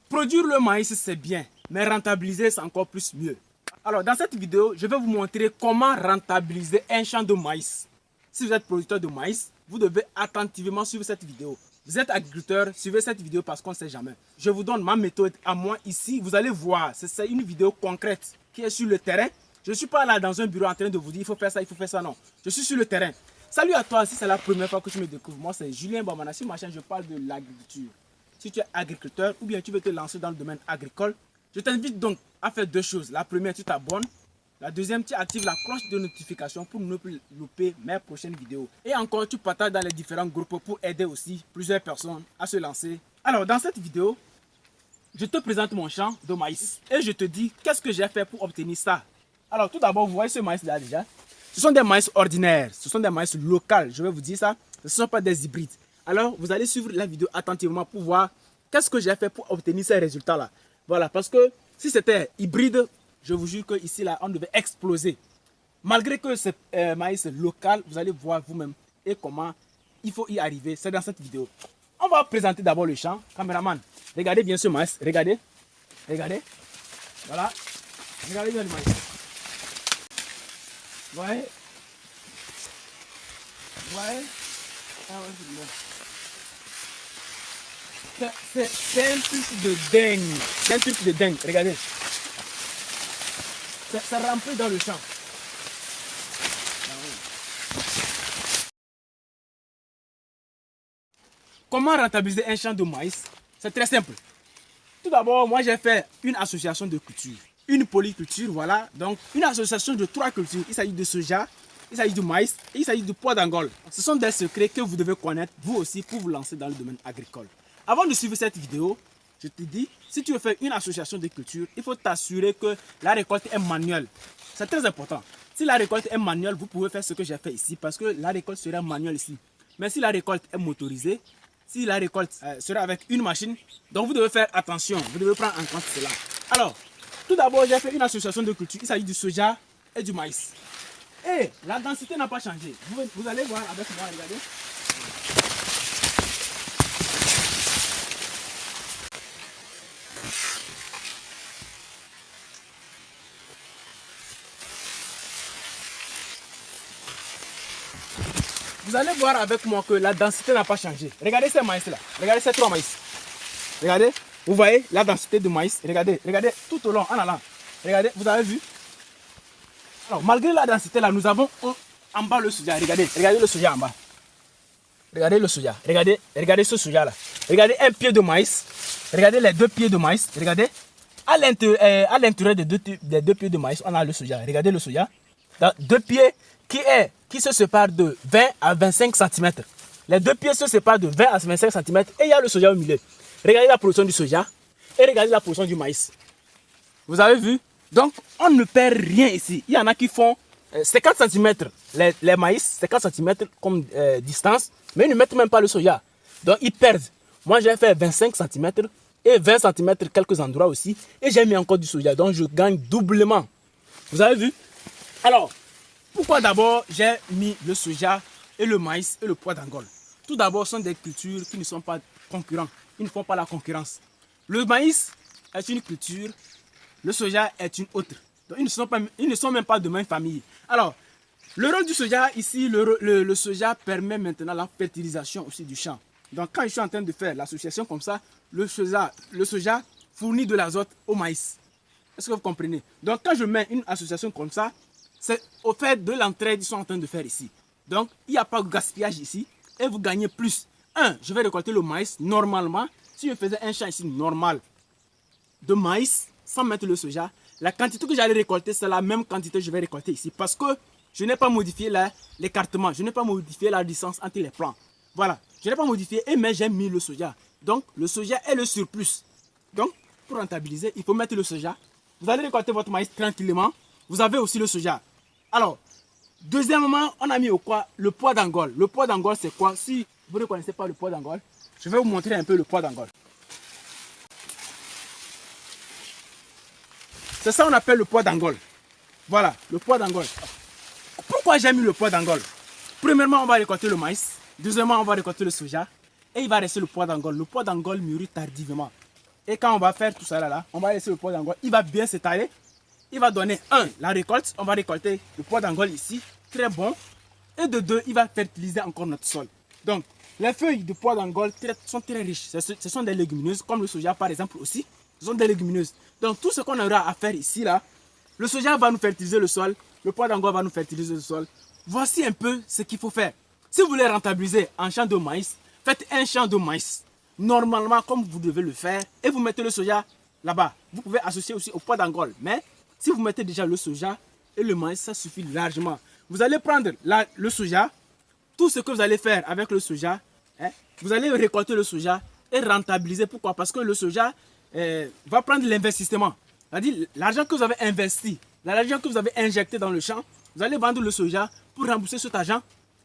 Produire le maïs, c'est bien, mais rentabiliser, c'est encore plus mieux. Alors, dans cette vidéo, je vais vous montrer comment rentabiliser un champ de maïs. Si vous êtes producteur de maïs, vous devez attentivement suivre cette vidéo. Vous êtes agriculteur, suivez cette vidéo parce qu'on ne sait jamais. Je vous donne ma méthode à moi ici. Vous allez voir, c'est une vidéo concrète qui est sur le terrain. Je ne suis pas là dans un bureau en train de vous dire il faut faire ça, il faut faire ça, non. Je suis sur le terrain. Salut à toi, si c'est la première fois que tu me découvres. Moi, c'est Julien Bamana. Sur ma chaîne, je parle de l'agriculture. Si tu es agriculteur ou bien tu veux te lancer dans le domaine agricole, je t'invite donc à faire deux choses. La première, tu t'abonnes. La deuxième, tu actives la cloche de notification pour ne plus louper mes prochaines vidéos. Et encore, tu partages dans les différents groupes pour aider aussi plusieurs personnes à se lancer. Alors, dans cette vidéo, je te présente mon champ de maïs. Et je te dis qu'est-ce que j'ai fait pour obtenir ça. Alors, tout d'abord, vous voyez ce maïs-là déjà. Ce sont des maïs ordinaires. Ce sont des maïs locaux. Je vais vous dire ça. Ce ne sont pas des hybrides. Alors, vous allez suivre la vidéo attentivement pour voir qu'est-ce que j'ai fait pour obtenir ces résultats-là. Voilà, parce que si c'était hybride, je vous jure qu'ici, là, on devait exploser. Malgré que c'est maïs local, vous allez voir vous-même et comment il faut y arriver. C'est dans cette vidéo. On va présenter d'abord le champ. Caméraman, regardez bien ce maïs. Regardez. Regardez. Voilà. Regardez bien le maïs. Vous voyez? Vous voyez? C'est un truc de dingue. C'est un truc de dingue. Regardez. Ça remplit dans le champ. Comment rentabiliser un champ de maïs? C'est très simple. Tout d'abord, moi j'ai fait une association de culture. Une polyculture, voilà. Donc, une association de 3 cultures. Il s'agit de soja, il s'agit du maïs et il s'agit du pois d'Angola. Ce sont des secrets que vous devez connaître, vous aussi, pour vous lancer dans le domaine agricole. Avant de suivre cette vidéo, je te dis, si tu veux faire une association de culture, il faut t'assurer que la récolte est manuelle. C'est très important. Si la récolte est manuelle, vous pouvez faire ce que j'ai fait ici parce que la récolte sera manuelle ici. Mais si la récolte est motorisée, si la récolte sera avec une machine, donc vous devez faire attention, vous devez prendre en compte cela. Alors, tout d'abord, j'ai fait une association de culture. Il s'agit du soja et du maïs. Et la densité n'a pas changé. Vous allez voir avec moi, regardez. Vous allez voir avec moi que la densité n'a pas changé. Regardez ces maïs-là. Regardez ces 3 maïs. Regardez. Vous voyez la densité de maïs. Regardez. Regardez tout au long, en allant. Regardez. Vous avez vu? Alors, malgré la densité là, nous avons en bas le soja. Regardez. Regardez le soja en bas. Regardez le soja. Regardez. Regardez ce soja là. Regardez un pied de maïs. Regardez les 2 pieds de maïs. Regardez. À l'intérieur des deux pieds de maïs, on a le soja. Regardez le soja. Dans 2 pieds qui se séparent de 20 à 25 cm. Les 2 pieds se séparent de 20 à 25 cm et il y a le soja au milieu. Regardez la production du soja et regardez la production du maïs. Vous avez vu? Donc, on ne perd rien ici. Il y en a qui font 50 cm les maïs, 50 cm comme distance, mais ils ne mettent même pas le soja. Donc, ils perdent. Moi, j'ai fait 25 cm et 20 cm quelques endroits aussi. Et j'ai mis encore du soja. Donc, je gagne doublement. Vous avez vu? Alors, pourquoi d'abord j'ai mis le soja et le maïs et le pois d'Angola? Tout d'abord, ce sont des cultures qui ne sont pas concurrents. Ils ne font pas la concurrence. Le maïs est une culture, le soja est une autre. Donc, ils ne sont même pas de même famille. Alors, le rôle du soja ici, le soja permet maintenant la fertilisation aussi du champ. Donc, quand je suis en train de faire l'association comme ça, le soja fournit de l'azote au maïs. Est-ce que vous comprenez? Donc, quand je mets une association comme ça, c'est au fait de l'entraide qu'ils sont en train de faire ici. Donc, il n'y a pas de gaspillage ici et vous gagnez plus. Je vais récolter le maïs normalement. Si je faisais un champ ici normal de maïs sans mettre le soja, la quantité que j'allais récolter, c'est la même quantité que je vais récolter ici. Parce que je n'ai pas modifié l'écartement, je n'ai pas modifié la distance entre les plants. Voilà, je n'ai pas modifié, mais j'ai mis le soja. Donc, le soja est le surplus. Donc, pour rentabiliser, il faut mettre le soja. Vous allez récolter votre maïs tranquillement. Vous avez aussi le soja. Alors, deuxièmement, on a mis au quoi? Le pois d'Angola. Le pois d'Angola, c'est quoi? Si vous ne connaissez pas le pois d'Angola, je vais vous montrer un peu le pois d'Angola. C'est ça qu'on appelle le pois d'Angola. Voilà, le pois d'Angola. Pourquoi j'ai mis le pois d'Angola? Premièrement, on va récolter le maïs. Deuxièmement, on va récolter le soja. Et il va rester le pois d'Angola. Le pois d'Angola mûrit tardivement. Et quand on va faire tout ça là, on va laisser le poids d'Angole. Il va bien s'étaler. Il va donner la récolte. On va récolter le poids d'Angole ici. Très bon. Et de 2, il va fertiliser encore notre sol. Donc, les feuilles de poids d'Angole sont très riches. Ce sont des légumineuses, comme le soja par exemple aussi. Ce sont des légumineuses. Donc, tout ce qu'on aura à faire ici, là, le soja va nous fertiliser le sol. Le poids d'Angole va nous fertiliser le sol. Voici un peu ce qu'il faut faire. Si vous voulez rentabiliser un champ de maïs, faites un champ de maïs. Normalement, comme vous devez le faire, et vous mettez le soja là-bas. Vous pouvez associer aussi au poids d'Angole. Mais si vous mettez déjà le soja et le maïs, ça suffit largement. Vous allez prendre le soja, tout ce que vous allez faire avec le soja, vous allez récolter le soja et rentabiliser. Pourquoi? Parce que le soja va prendre l'investissement. C'est-à-dire l'argent que vous avez investi, l'argent que vous avez injecté dans le champ, vous allez vendre le soja pour rembourser cet argent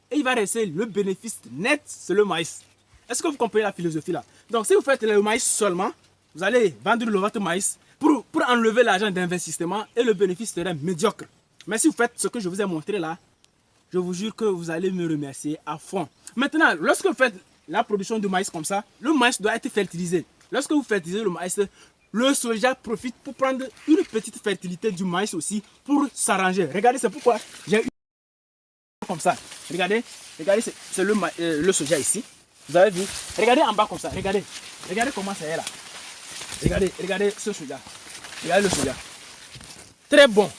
et il va rester le bénéfice net, c'est le maïs. Est-ce que vous comprenez la philosophie là? Donc si vous faites le maïs seulement, vous allez vendre votre maïs pour enlever l'argent d'investissement et le bénéfice serait médiocre. Mais si vous faites ce que je vous ai montré là, je vous jure que vous allez me remercier à fond. Maintenant, lorsque vous faites la production de maïs comme ça, le maïs doit être fertilisé. Lorsque vous fertilisez le maïs, le soja profite pour prendre une petite fertilité du maïs aussi pour s'arranger. Regardez, c'est pourquoi j'ai eu comme ça. Regardez, c'est le soja ici. Vous avez vu? Regardez en bas comme ça. Regardez comment ça est là. Regardez ce soja. Regardez le soja. Très bon.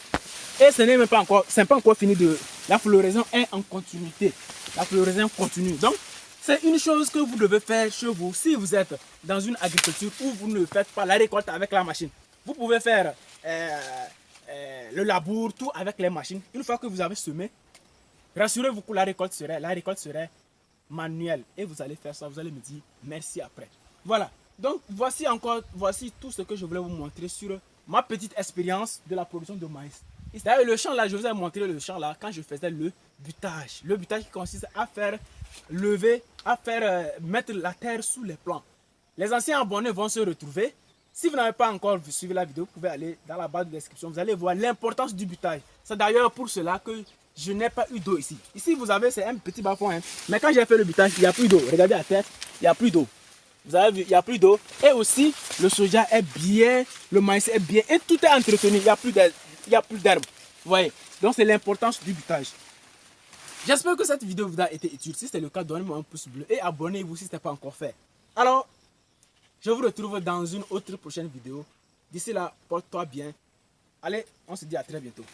Et ce n'est même pas encore, c'est pas encore fini de. La floraison est en continuité. La floraison continue. Donc, c'est une chose que vous devez faire chez vous. Si vous êtes dans une agriculture où vous ne faites pas la récolte avec la machine, vous pouvez faire le labour, tout avec les machines. Une fois que vous avez semé, rassurez-vous que la récolte serait manuelle. Et vous allez faire ça, vous allez me dire merci après. Voilà. Donc, voici tout ce que je voulais vous montrer sur ma petite expérience de la production de maïs. D'ailleurs, le champ là, je vous ai montré le champ là quand je faisais le butage. Le butage qui consiste à faire mettre la terre sous les plants. Les anciens abonnés vont se retrouver. Si vous n'avez pas encore suivi la vidéo, vous pouvez aller dans la barre de description. Vous allez voir l'importance du butage. C'est d'ailleurs pour cela que je n'ai pas eu d'eau ici. Ici, vous avez, c'est un petit bas-fond. Hein. Mais quand j'ai fait le butage, il n'y a plus d'eau. Regardez la terre, il n'y a plus d'eau. Vous avez vu, il n'y a plus d'eau. Et aussi, le soja est bien, le maïs est bien. Et tout est entretenu. Il n'y a plus d'herbe. Vous voyez. Donc, c'est l'importance du butage. J'espère que cette vidéo vous a été utile. Si c'est le cas, donnez-moi un pouce bleu et abonnez-vous si ce n'est pas encore fait. Alors, je vous retrouve dans une autre prochaine vidéo. D'ici là, porte-toi bien. Allez, on se dit à très bientôt.